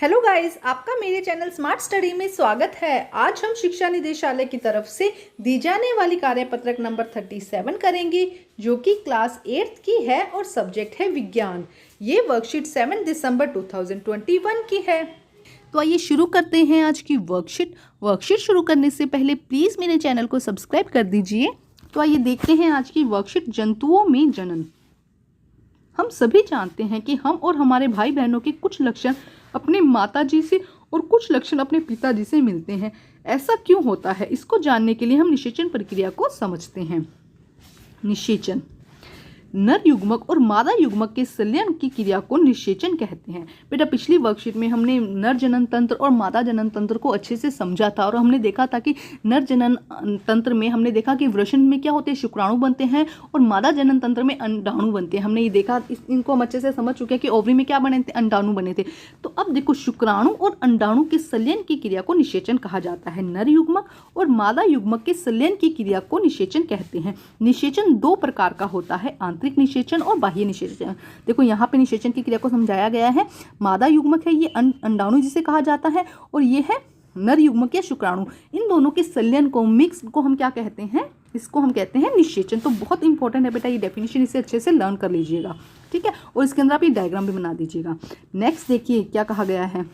Hello guys, आपका मेरे channel smart study में स्वागत है। आज हम शिक्षा निदेशालय की तरफ से दी जाने वाली कार्यपत्रक नंबर 37 करेंगे, जो कि क्लास 8th की है और सब्जेक्ट है विज्ञान। ये वर्कशीट 7 दिसंबर 2021 की है। तो आइए शुरू करते हैं आज की वर्कशीट शुरू करने से पहले प्लीज़ मेरे चैनल को सब्सक्राइब कर दीजिए। तो आइए देखते हैं आज की वर्कशीट, जंतुओं में जनन। हम सभी जानते हैं कि हम और हमारे भाई बहनों के कुछ लक्षण अपने माताजी से और कुछ लक्षण अपने पिताजी से मिलते हैं। ऐसा क्यों होता है, इसको जानने के लिए हम निषेचन प्रक्रिया को समझते हैं। निषेचन नर युग्मक और मादा युग्मक के संलयन की क्रिया को निषेचन कहते हैं। बेटा, पिछली वर्कशीट में हमने नर जनन तंत्र और मादा जनन तंत्र को अच्छे से समझा था और हमने देखा था कि नर जनन तंत्र में हमने देखा कि वृषण में क्या होते हैं, शुक्राणु बनते हैं, और मादा जनन तंत्र में अंडाणु बनते हैं। हमने ये देखा, इनको हम अच्छे से समझ चुके हैं कि ओवरी में क्या बने थे, अंडाणु बने थे। तो अब देखो, शुक्राणु और अंडाणु के संलयन की क्रिया को निषेचन कहा जाता है। नर युग्मक और मादा युग्मक के संलयन की क्रिया को निषेचन कहते हैं। निषेचन दो प्रकार का होता है, आंतरिक निषेचन और बाह्य निषेचन। देखो, यहाँ पे निषेचन की क्रिया को समझाया गया है। मादा युग्मक है, ये अंडाणु जिसे कहा जाता है, और ये है नर युग्मक या शुक्राणु। इन दोनों के संलयन को, मिक्स को हम क्या कहते हैं, इसको हम कहते हैं निषेचन। तो बहुत इंपॉर्टेंट है बेटा, ये डेफिनेशन इसे अच्छे से लर्न कर लीजिएगा, ठीक है। और इसके अंदर आप ये डायग्राम भी बना दीजिएगा। नेक्स्ट देखिए क्या कहा गया है।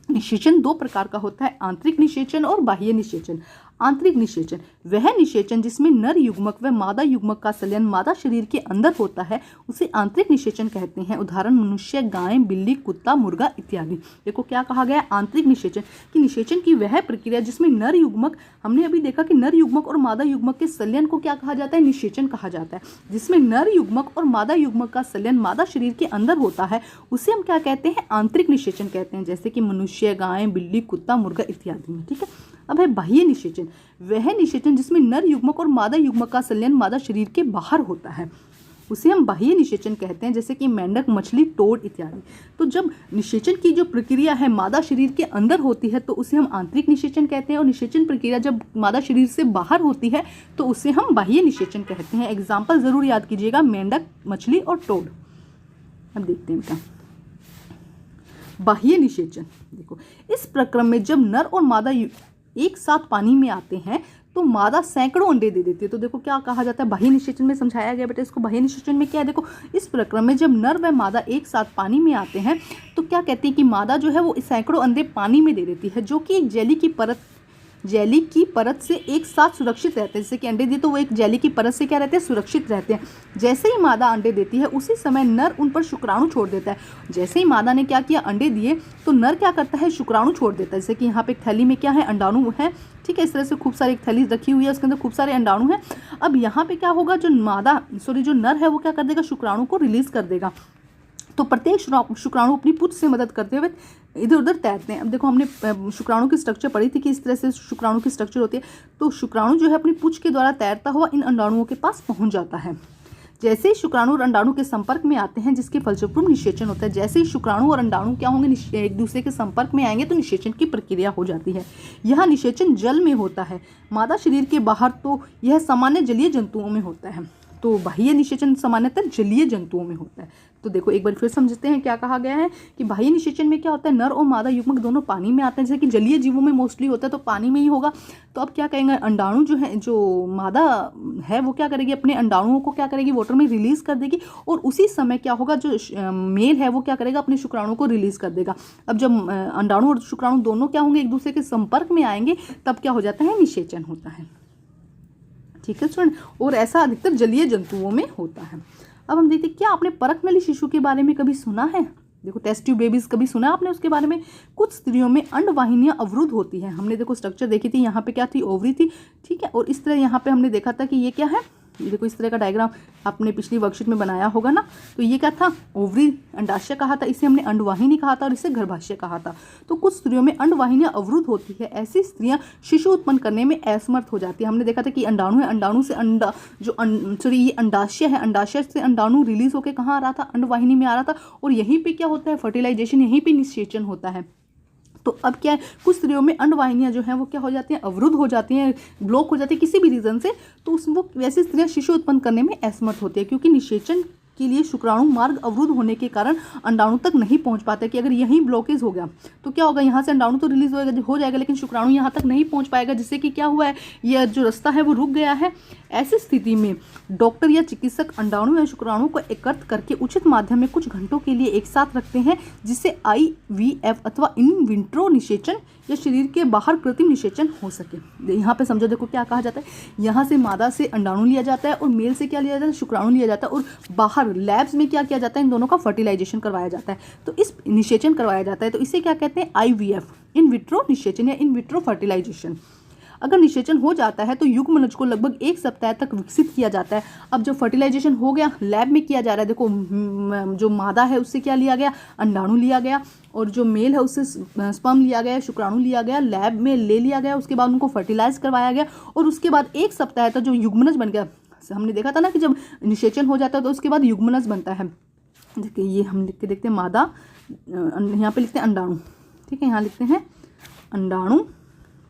निषेचन दो प्रकार का होता है, आंतरिक निषेचन और बाह्य निषेचन। आंतरिक निषेचन वह निषेचन जिसमें नर युग्मक व मादा युग्मक का संलयन मादा शरीर के अंदर होता है, उसे आंतरिक निषेचन कहते हैं। उदाहरण मनुष्य, गाय, बिल्ली, कुत्ता, मुर्गा इत्यादि। देखो क्या कहा गया, आंतरिक निषेचन कि निषेचन की वह प्रक्रिया जिसमें नर युग्मक, हमने अभी देखा कि नर युग्मक और मादा युग्मक के संलयन को क्या कहा जाता है, निषेचन कहा जाता है। जिसमें नर युग्मक और मादा युग्मक का संलयन मादा शरीर के अंदर होता है, उसे हम क्या कहते हैं, आंतरिक निषेचन कहते हैं। जैसे कि मनुष्य, गाय, बिल्ली, कुत्ता, मुर्गा इत्यादि में, ठीक है। अब है बाह्य निषेचन, वह निषेचन जिसमें नर युग्मक और मादा युग्मक का संलयन मादा शरीर के बाहर होता है, उसे हम बाह्य निषेचन कहते हैं। जैसे कि मेंढक, मछली, टोड इत्यादि। तो जब निषेचन की जो प्रक्रिया है मादा शरीर के अंदर होती है, तो उसे हम आंतरिक निषेचन कहते हैं, और निषेचन प्रक्रिया जब मादा शरीर से बाहर होती है, तो उसे हम बाह्य निषेचन कहते हैं। एग्जाम्पल जरूर याद कीजिएगा, मेंढक, मछली और टोड। अब देखते हैं बाह्य निषेचन। देखो, इस प्रक्रम में जब नर और मादा एक साथ पानी में आते हैं, तो मादा सैकड़ों अंडे दे देती है। तो देखो क्या कहा जाता है, बाह्य निषेचन में समझाया गया बेटा इसको। बाह्य निषेचन में क्या है, देखो इस प्रक्रम में जब नर व मादा एक साथ पानी में आते हैं, तो क्या कहती है कि मादा जो है वो सैकड़ों अंडे पानी में दे देती है, जो कि एक जेली की परत से एक साथ सुरक्षित रहते हैं। जैसे कि अंडे दिए तो वो एक जेली की परत से क्या रहते हैं, सुरक्षित रहते हैं। जैसे ही मादा अंडे देती है, उसी समय नर उन पर शुक्राणु छोड़ देता है। जैसे ही मादा ने क्या किया, अंडे दिए, तो नर क्या करता है, शुक्राणु छोड़ देता है। जैसे कि यहाँ पे एक थैली में क्या है, अंडाणु है, ठीक है। इस तरह से खूब सारी एक थैली रखी हुई है, उसके अंदर खूब सारे अंडाणु हैं। अब यहाँ पे क्या होगा, जो नर है वो क्या कर देगा, शुक्राणु को रिलीज कर देगा। तो प्रत्येक शुक्राणु अपनी पूंछ से मदद करते हुए इधर उधर तैरते हैं। अब देखो, हमने शुक्राणु की स्ट्रक्चर पढ़ी थी कि इस तरह से शुक्राणु की स्ट्रक्चर होती है। तो शुक्राणु जो है अपनी पूंछ के द्वारा तैरता हुआ इन अंडाणुओं के पास पहुंच जाता है। जैसे ही शुक्राणु और अंडाणु के संपर्क में आते हैं, जिसके फलस्वरूप निषेचन होता है। जैसे ही शुक्राणु और अंडाणु क्या होंगे, एक दूसरे के संपर्क में आएंगे, तो निषेचन की प्रक्रिया हो जाती है। यह निषेचन जल में होता है, मादा शरीर के बाहर तो यह सामान्य जलीय जंतुओं में होता है। तो बाह्य निषेचन सामान्यतः जलीय जंतुओं में होता है। तो देखो एक बार फिर समझते हैं क्या कहा गया है कि बाह्य निषेचन में क्या होता है, नर और मादा युग्मक दोनों पानी में आते हैं। जैसे कि जलीय जीवों में मोस्टली होता है, तो पानी में ही होगा। तो अब क्या कहेंगे, अंडाणु जो है, जो मादा है वो क्या करेगी, अपने अंडाणुओं को क्या करेगी, वाटर में रिलीज कर देगी। और उसी समय क्या होगा, जो मेल है वो क्या करेगा, अपने शुक्राणु को रिलीज कर देगा। अब जब अंडाणु और शुक्राणु दोनों क्या होंगे, एक दूसरे के संपर्क में आएंगे, तब क्या हो जाता है, निषेचन होता है, ठीक है स्टूडेंट। और ऐसा अधिकतर जलीय जंतुओं में होता है। अब हम देखते हैं, क्या आपने परखनली शिशु के बारे में कभी सुना है। देखो, टेस्ट ट्यूब बेबीज कभी सुना आपने उसके बारे में। कुछ स्त्रियों में अंडवाहिनियां अवरुद्ध होती हैं। हमने देखो स्ट्रक्चर देखी थी, यहाँ पे क्या थी, ओवरी थी, ठीक है। और इस तरह यहाँ पे हमने देखा था कि ये क्या है, ये देखो इस तरह का डायग्राम आपने पिछली वर्कशीट में बनाया होगा ना। तो ये क्या था, ओवरी, अंडाशय कहा था, इसे हमने अंडवाहिनी कहा था, और इसे गर्भाशय कहा था। तो कुछ स्त्रियों में अंडवाहिनियां अवरुद्ध होती है। ऐसी स्त्रियां शिशु उत्पन्न करने में असमर्थ हो जाती है। हमने देखा था कि अंडाणु है, अंडाणु से अंडा ये अंडाशय है, अंडाशय से अंडाणु रिलीज होकर कहाँ आ रहा था, अंडवाहिनी में आ रहा था। और यहीं पे क्या होता है, फर्टिलाइजेशन, यहीं पे निषेचन होता है। तो अब क्या है, कुछ स्त्रियों में अंडवाहिनियां जो हैं वो क्या हो जाती हैं, अवरुद्ध हो जाती हैं, ब्लॉक हो जाती है किसी भी रीजन से। तो वो वैसी स्त्रियां शिशु उत्पन्न करने में असमर्थ होती है, क्योंकि निषेचन के लिए शुक्राणु मार्ग अवरुद्ध होने के कारण अंडाणु तक नहीं पहुंच पाते, कि अगर यहीं ब्लॉकेज हो गया तो क्या होगा, यहाँ से अंडाणु तो रिलीज हो जाएगा लेकिन शुक्राणु यहाँ तक नहीं पहुंच पाएगा, जिससे कि क्या हुआ है, यह जो रास्ता है वो रुक गया है। ऐसी स्थिति में डॉक्टर या चिकित्सक अंडाणु या शुक्राणु को एकत्र करके उचित माध्यम में कुछ घंटों के लिए एक साथ रखते हैं, जिससे IVF अथवा इन विट्रो निषेचन या शरीर के बाहर कृत्रिम निषेचन हो सके। यहाँ पे समझो, देखो क्या कहा जाता है, यहाँ से मादा से अंडाणु लिया जाता है और मेल से क्या लिया जाता है, शुक्राणु लिया जाता है, और बाहर लैब्स में क्या किया जाता है, इन दोनों का फर्टिलाइजेशन करवाया जाता है, तो इस निषेचन करवाया जाता है, तो इसे क्या कहते हैं, IVF, इन विट्रो निषेचन या इन विट्रो फर्टिलाइजेशन। अगर निषेचन हो जाता है तो युग्मनज को लगभग 1 सप्ताह तक विकसित किया जाता है। अब जब फर्टिलाइजेशन हो गया, लैब में किया जा रहा है, देखो जो मादा है उससे क्या लिया गया, अंडाणु लिया गया, और जो मेल है उससे स्पर्म लिया गया, शुक्राणु लिया गया, लैब में ले लिया गया, उसके बाद उनको फर्टिलाइज करवाया गया, और उसके बाद 1 सप्ताह तक जो युग्मनज बन गया, हमने देखा था ना कि जब निषेचन हो जाता है तो उसके बाद युग्मनज बनता है। देखिए ये हम लिख के देखते हैं मादा, यहाँ पे लिखते हैं अंडाणु, ठीक है, यहाँ लिखते हैं अंडाणु,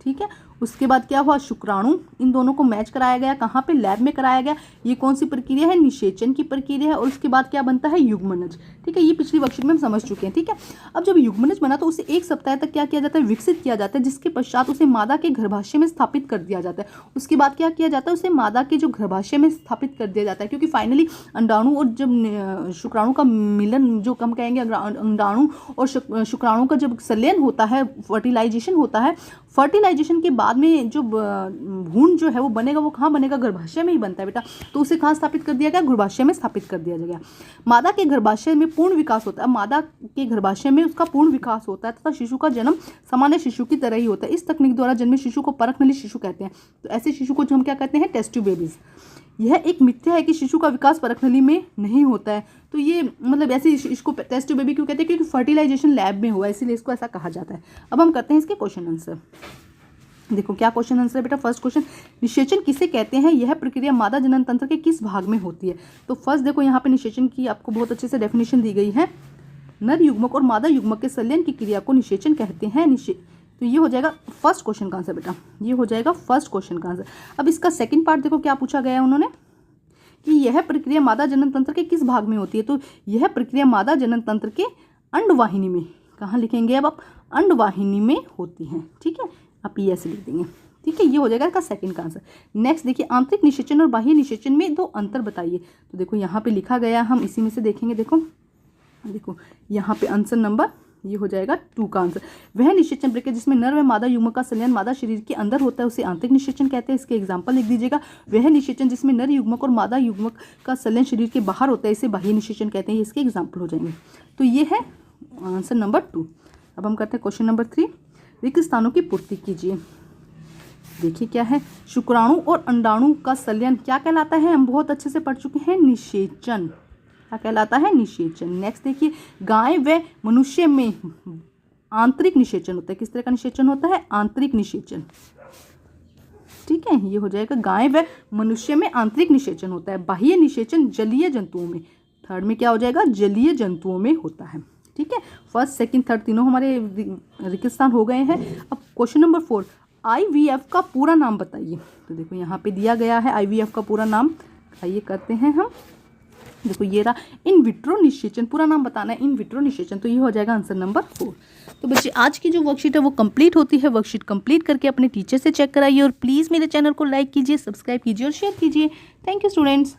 ठीक है। उसके बाद क्या हुआ, शुक्राणु, इन दोनों को मैच कराया गया, कहाँ पे, लैब में कराया गया। ये कौन सी प्रक्रिया है, निषेचन की प्रक्रिया है, और उसके बाद क्या बनता है, युग्मनज, ठीक है। ये पिछली वर्कशीट में हम समझ चुके हैं, ठीक है। अब जब युग्मनज बना तो उसे 1 सप्ताह तक क्या किया जाता है, विकसित किया जाता है, जिसके पश्चात उसे मादा के गर्भाशय में स्थापित कर दिया जाता है। उसके बाद क्या किया जाता है, उसे मादा के जो गर्भाशय में स्थापित कर दिया जाता है, क्योंकि फाइनली अंडाणु और जब शुक्राणु का मिलन, जो हम कहेंगे अंडाणु और शुक्राणु का जब संलयन होता है, फर्टिलाइजेशन होता है, फर्टिलाइजेशन के बाद में जो भ्रूण जो है वो बनेगा, वो कहाँ बनेगा, गर्भाशय में ही बनता है बेटा, तो उसे कहाँ स्थापित कर दिया गया, गर्भाशय में स्थापित कर दिया गया। मादा के गर्भाशय में पूर्ण विकास होता है, मादा के गर्भाशय में उसका पूर्ण विकास होता है, तथा शिशु का जन्म सामान्य शिशु की तरह ही होता है। इस तकनीक द्वारा जन्मे शिशु को परखनली शिशु कहते हैं। तो ऐसे शिशु को जो हम क्या कहते हैं, टेस्ट ट्यूब बेबीज। यह एक मिथ्या है कि शिशु का विकास परखनली में नहीं होता है, तो ये मतलब ऐसे इसको टेस्ट ट्यूब बेबी क्यों कहते हैं, क्योंकि फर्टिलाइजेशन लैब में हुआ है, इसीलिए इसको ऐसा कहा जाता है। अब हम करते हैं इसके क्वेश्चन आंसर। देखो क्या क्वेश्चन आंसर है बेटा। फर्स्ट क्वेश्चन, निषेचन किसे कहते हैं, यह प्रक्रिया मादा जनन तंत्र के किस भाग में होती है। तो फर्स्ट देखो यहाँ पे निषेचन की आपको बहुत अच्छे से डेफिनेशन दी गई है। नर युग्मक और मादा युग्मक के संलयन की क्रिया को निषेचन कहते हैं। तो ये हो जाएगा फर्स्ट क्वेश्चन का आंसर बेटा, ये हो जाएगा फर्स्ट क्वेश्चन का आंसर। अब इसका सेकंड पार्ट देखो क्या पूछा गया है उन्होंने, कि यह प्रक्रिया मादा जनन तंत्र के किस भाग में होती है। तो यह प्रक्रिया मादा जनन तंत्र के अंडवाहिनी में, कहाँ लिखेंगे अब आप, अंडवाहिनी में होती है, ठीक है, आप ये ऐसे लिख देंगे, ठीक है। ये हो जाएगा इसका सेकंड का आंसर। नेक्स्ट देखिए, आंतरिक निषेचन और बाह्य निषेचन में 2 अंतर बताइए। तो देखो यहाँ पे लिखा गया, हम इसी में से देखेंगे। देखो यहाँ पे आंसर नंबर ये हो जाएगा 2 का आंसर। वह निषेचन प्रक्रिया जिसमें नर व मादा युग्मक का संलयन मादा शरीर के अंदर होता है उसे आंतरिक निषेचन कहते हैं। इसके एग्जाम्पल लिख दीजिएगा। वह निषेचन जिसमें नर युग्मक और मादा युग्मक का संलयन शरीर के बाहर होता है इसे बाह्य निषेचन कहते हैं। इसके एग्जाम्पल हो जाएंगे। तो ये है आंसर नंबर 2। अब हम करते हैं क्वेश्चन नंबर 3। रिक्त स्थानों की पूर्ति कीजिए। देखिए क्या है, शुक्राणु और अंडाणु का संलयन क्या कहलाता है, हम बहुत अच्छे से पढ़ चुके हैं, निषेचन। क्या कहलाता है, निषेचन। नेक्स्ट देखिए, गाय व मनुष्य में आंतरिक निषेचन होता है। किस तरह का निषेचन होता है, आंतरिक निषेचन, ठीक है। ये हो जाएगा, गाय व मनुष्य में आंतरिक निषेचन होता है। बाह्य निषेचन जलीय जंतुओं में, थर्ड में क्या हो जाएगा, जलीय जंतुओं में होता है, ठीक है। फर्स्ट सेकंड थर्ड तीनों हमारे रिक्त स्थान हो गए हैं। अब क्वेश्चन नंबर 4, IVF का पूरा नाम बताइए। तो देखो यहाँ पे दिया गया है IVF का पूरा नाम, आइए करते हैं हम। देखो ये रहा, इन विट्रो निषेचन, पूरा नाम बताना है, इन विट्रो निषेचन। तो ये हो जाएगा आंसर नंबर 4। तो बच्चे आज की जो वर्कशीट है वो कंप्लीट होती है। वर्कशीट कंप्लीट करके अपने टीचर से चेक कराइए और प्लीज़ मेरे चैनल को लाइक कीजिए, सब्सक्राइब कीजिए और शेयर कीजिए। Thank you students.